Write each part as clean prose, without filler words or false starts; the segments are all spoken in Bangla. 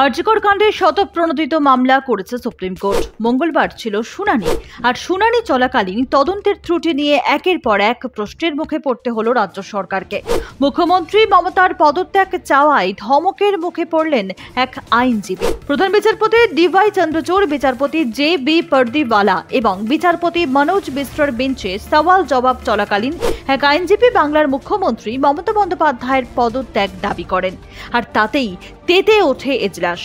আরজিকর কাণ্ডে শতপ্রণোদিত মামলা করেছে সুপ্রিম কোর্ট। মঙ্গলবার ছিল শুনানি, আর শুনানি চলাকালীন তদন্তের ত্রুটি নিয়ে একের পর এক প্রশ্নের মুখে পড়তে হলো রাজ্য সরকারকে। মুখ্যমন্ত্রী মমতার পদত্যাগ চাওয়ায় ধমকের মুখে পড়লেন এক আইনজীবী। প্রধান বিচারপতি ডিওয়াই চন্দ্রচূড়, বিচারপতি জে.বি. পারদিওয়ালা এবং বিচারপতি মনোজ মিশ্রর বেঞ্চে সওয়াল জবাব চলাকালীন এক আইনজীবী বাংলার মুখ্যমন্ত্রী মমতা বন্দ্যোপাধ্যায়ের পদত্যাগ দাবি করেন, আর তাতেই তেতে ওঠে এজলাস।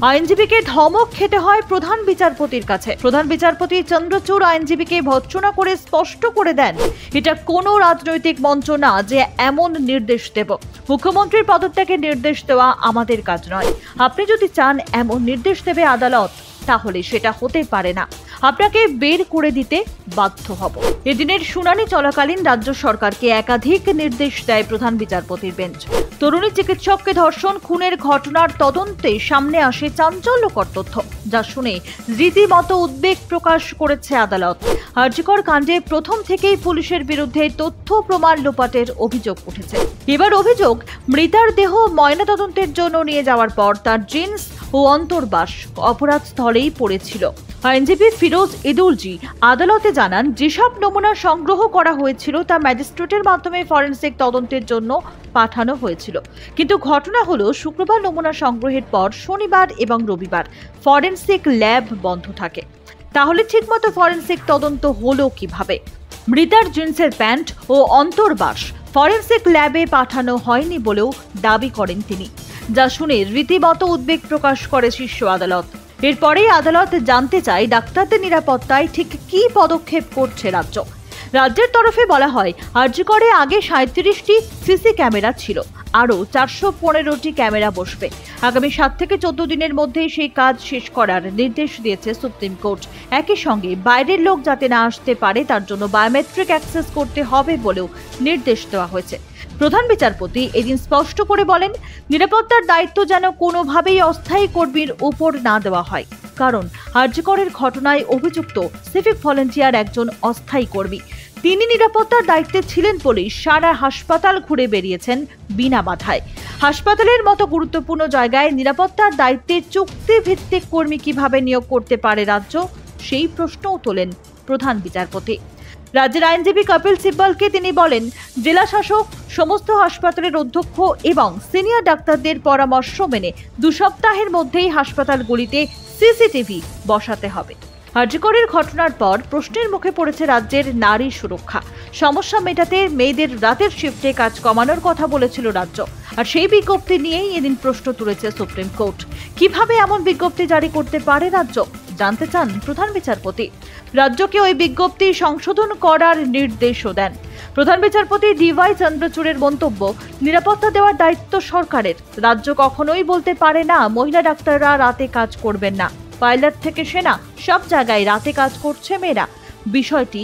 আইনজীবীকে ধমক খেতে হয় প্রধান বিচারপতির কাছে। প্রধান বিচারপতি চন্দ্রচূড় আইনজীবীকে ভর্ৎসনা করে স্পষ্ট করে দেন, এটা কোনো রাজনৈতিক মঞ্চ না যে এমন নির্দেশ দেব। মুখ্যমন্ত্রীর পদত্যাগের নির্দেশ দেওয়া আমাদের কাজ নয়। আপনি যদি চান এমন নির্দেশ দেবে আদালত, তাহলে সেটা হতে পারে না, আপনাকে বের করে দিতে বাধ্য হব। এদিনের শুনানি চলাকালীন রাজ্য সরকারকে একাধিক নির্দেশ দেয় প্রধান বিচারপতির বেঞ্চ। তরুণী চিকিৎসককে ধর্ষণ খুনের ঘটনার তদন্তে সামনে আসে চাঞ্চল্যকর তথ্য, যা শুনে রীতিমতো উদ্বেগ প্রকাশ করেছে আদালত। আরজিকর কাণ্ডে প্রথম থেকেই পুলিশের বিরুদ্ধে তথ্য প্রমাণ লোপাটের অভিযোগ উঠেছে। এবার অভিযোগ, মৃতার দেহ ময়নাতদন্তের জন্য নিয়ে যাওয়ার পর তার জিন্স ও অন্তর্বাস অপরাধ স্থলেই পড়েছিল। আইনজীবী ফিরোজ ইদুলজি আদালতে জানান, যেসব নমুনা সংগ্রহ করা হয়েছিল তা ম্যাজিস্ট্রেটের মাধ্যমে ফরেনসিক তদন্তের জন্য পাঠানো হয়েছিল। কিন্তু ঘটনা হলো, শুক্রবার নমুনা সংগ্রহের পর শনিবার এবং রবিবার ফরেনসিক ল্যাব বন্ধ থাকে। তাহলে ঠিকমতো ফরেনসিক তদন্ত হলো কিভাবে? মৃতার জিন্সের প্যান্ট ও অন্তর্বাস ফরেনসিক ল্যাবে পাঠানো হয়নি বলেও দাবি করেন তিনি, যা শুনে রীতিমতো উদ্বেগ প্রকাশ করে শীর্ষ আদালত। এরপরেই আদালত জানতে চায়, ডাক্তারদের নিরাপত্তায় ঠিক কী পদক্ষেপ করছে রাজ্য। রাজ্যের তরফে বলা হয়, আরজিকরে আগে 37টি সিসি ক্যামেরা ছিল, আরও 415টি ক্যামেরা বসবে। আগামী 7 থেকে 14 দিনের মধ্যেই সেই কাজ শেষ করার নির্দেশ দিয়েছে সুপ্রিম কোর্ট। একই সঙ্গে বাইরের লোক যাতে না আসতে পারে তার জন্য বায়োমেট্রিক অ্যাক্সেস করতে হবে বলেও নির্দেশ দেওয়া হয়েছে। প্রধান বিচারপতি এদিন স্পষ্ট করে বলেন, নিরাপত্তার দায়িত্ব যেন কোনোভাবেই অস্থায়ী কর্মীর উপর না দেওয়া হয়, কারণ আরজিকরের ঘটনায় অভিযুক্ত সিভিক ভলেন্টিয়ার একজন অস্থায়ী কর্মী। তিনি নিরাপত্তার দায়িত্বে ছিলেন বলেই সারা হাসপাতাল ঘুরে বেরিয়েছেন বিনা বাধায়। হাসপাতালের মতো গুরুত্বপূর্ণ জায়গায় নিরাপত্তার দায়িত্বে চুক্তিভিত্তিক কর্মী কিভাবে নিয়োগ করতে পারে রাজ্য, সেই প্রশ্নও তোলেন প্রধান বিচারপতি। রাজ্যের আইনজীবী কপিল সিব্বলকে তিনি বলেন, জেলা শাসক সমস্ত হাসপাতালের অধ্যক্ষ এবং সিনিয়র ডাক্তারদের পরামর্শ মেনে 2 সপ্তাহের মধ্যেই হাসপাতালগুলিতে সিসিটিভি বসাতে হবে। আরজিকরের ঘটনার পর প্রশ্নের মুখে পড়েছে রাজ্যের নারী সুরক্ষা। সমস্যা মেটাতে মেয়েদের রাতের শিফটে কাজ কমানোর কথা বলেছিল রাজ্য, আর সেই বিজ্ঞপ্তি নিয়েই এদিন প্রশ্ন তুলেছে সুপ্রিম কোর্ট। কিভাবে এমন বিজ্ঞপ্তি জারি করতে পারে রাজ্য, জানতে চান প্রধান বিচারপতি। রাজ্যকে ওই বিজ্ঞপ্তি সংশোধন করার নির্দেশও দেন। প্রধান বিচারপতি ডিওয়াই চন্দ্রচূড়ের মন্তব্য, নিরাপত্তা দেওয়ার দায়িত্ব সরকারের। রাজ্য কখনোই বলতে পারে না মহিলা ডাক্তাররা রাতে কাজ করবেন না। পাইলট থেকে সেনা সব জায়গায় রাতে কাজ করছে মেয়েরা। বিষয়টি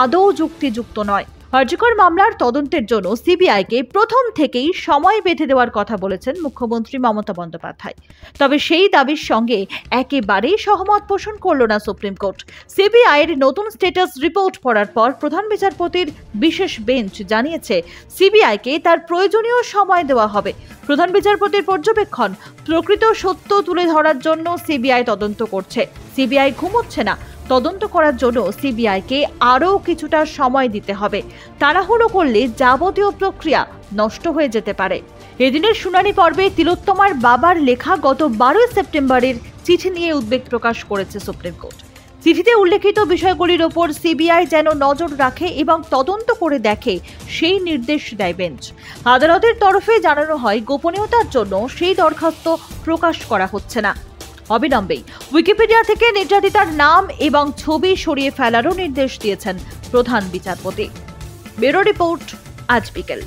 আদৌ যুক্তিযুক্ত নয়। আরজিকর মামলার তদন্তের জন্য সিবিআইকে প্রথম থেকেই সময় বেঁধে দেওয়ার কথা বলেছেন মুখ্যমন্ত্রী মমতা বন্দ্যোপাধ্যায়। তবে সেই দাবির সঙ্গে একেবারেই সহমত পোষণ করল না সুপ্রিম কোর্ট। সিবিআইয়ের নতুন স্ট্যাটাস রিপোর্ট পড়ার পর প্রধান বিচারপতির বিশেষ বেঞ্চ জানিয়েছে, সিবিআইকে তার প্রয়োজনীয় সময় দেওয়া হবে। প্রধান বিচারপতির পর্যবেক্ষণ, প্রকৃত সত্য তুলে ধরার জন্য সিবিআই তদন্ত করছে। সিবিআই ঘুমোচ্ছে না। তদন্ত করার জন্য সিবিআইকে আরও কিছুটা সময় দিতে হবে। তাড়াহুড়ো করলে যাবতীয় প্রক্রিয়া নষ্ট হয়ে যেতে পারে। এদিনের শুনানি পর্বে তিলোত্তমার বাবার লেখা গত 12 সেপ্টেম্বরের চিঠি নিয়ে উদ্বেগ প্রকাশ করেছে সুপ্রিম কোর্ট। চিঠিতে উল্লেখিত বিষয়গুলির ওপর সিবিআই যেন নজর রাখে এবং তদন্ত করে দেখে, সেই নির্দেশ দেয় বেঞ্চ। আদালতের তরফে জানানো হয়, গোপনীয়তার জন্য সেই দরখাস্ত প্রকাশ করা হচ্ছে না। অবিলম্বেই উইকিপিডিয়া থেকে নির্যাতিতার নাম এবং ছবি সরিয়ে ফেলারও নির্দেশ দিয়েছেন প্রধান বিচারপতি। ব্যুরো রিপোর্ট, আজ বিকেল।